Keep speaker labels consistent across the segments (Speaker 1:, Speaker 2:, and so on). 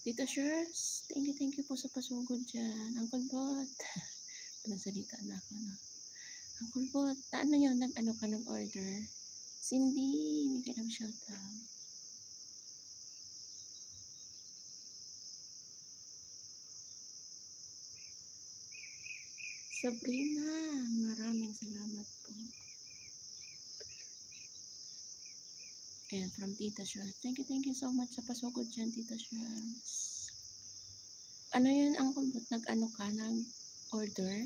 Speaker 1: Tita Shers, thank you po sa pasugod dyan. Uncle Bot. Nagsalita na ako, no? Uncle Bot, ano yun? Nag-ano ka ng order? Cindy, may ka ng shoutout. Sabrina, maraming salamat po. Ayan, from Tita Shers. Thank you so much sa pasugod dyan, Tita Shers. Ano yun, Uncle Bot? Nag-ano ka? Nag-order?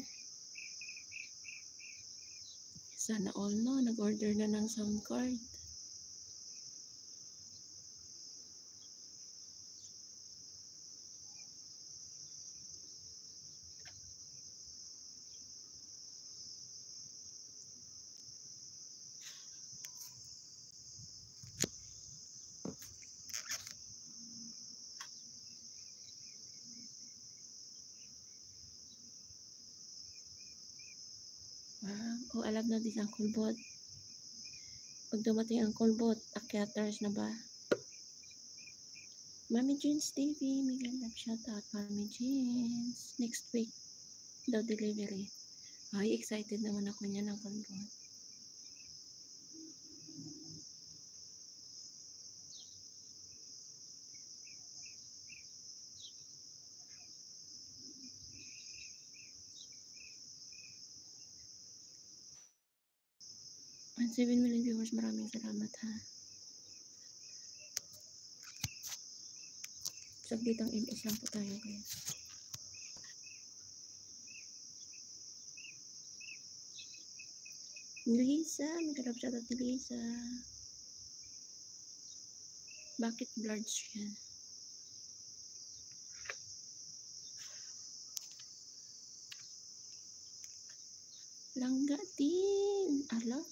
Speaker 1: Sana all, no? Nag-order na ng sound card. O alam na din ang Uncle Bot. Pag dumating ang Uncle Bot, akyaters na ba? Mami Jeans TV, may gandang shoutout, Mami Jeans. Next week, daw delivery. Ay, excited naman ako niya ng Uncle Bot. And 7 million viewers, maraming salamat ha. Saglit ang MS lang po tayo guys. Lisa, may karap shoutout ni Lisa. Bakit blurred siya? Langga din. Ala?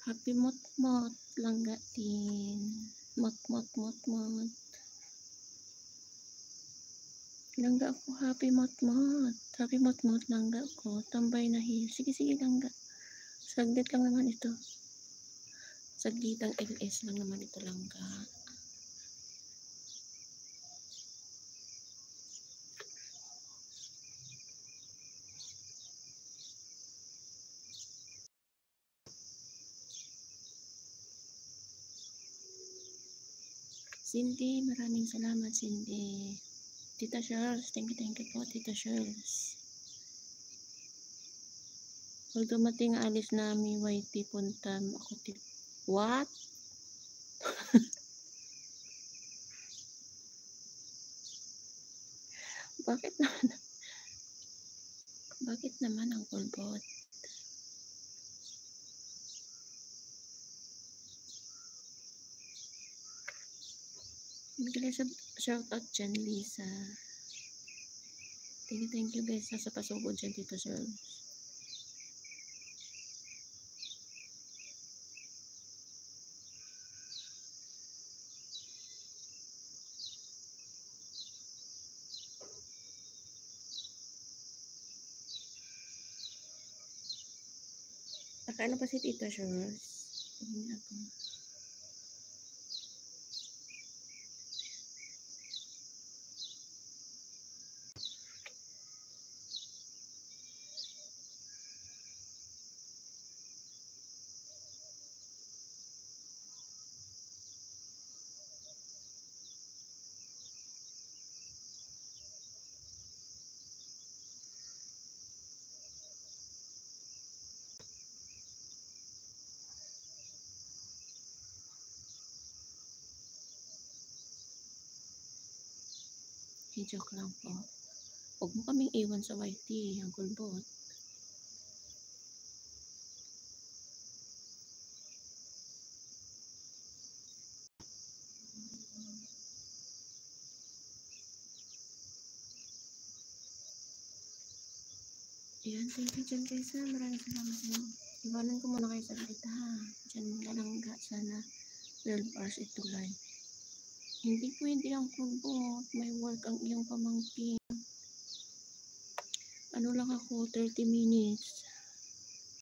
Speaker 1: Happy mot-mot. Langga din. Mot-mot-mot-mot. Langga ako, happy mot-mot. Happy mot-mot, langga ko. Tambay na hiyo. Sige, langga. Saglit lang naman ito. Saglitang LS lang naman ito, langga. Cindy, maraming salamat, Cindy. Tita Charles, thank you po, Tita Charles. Pag dumating alis namin, YT punta ako. What? Bakit naman ang kulbot? Bigla sa shoutout dyan, Lisa. Thank you guys sa pasugod dyan, Tito Charles. Nakaano pa si Tito Charles? Tingnan ako. Joke lang po. Huwag mo kaming iwan sa YT, ang kulbot. Ayan, thank you dyan guys ha. Maraming salamat sa inyo. Iwanan ko muna kayo sa dito ha. Dyan lalangga sana 12 hours ito live. Hindi pwede ang kulbot. May work ang iyong pamangkin. Ano lang ako, 30 minutes.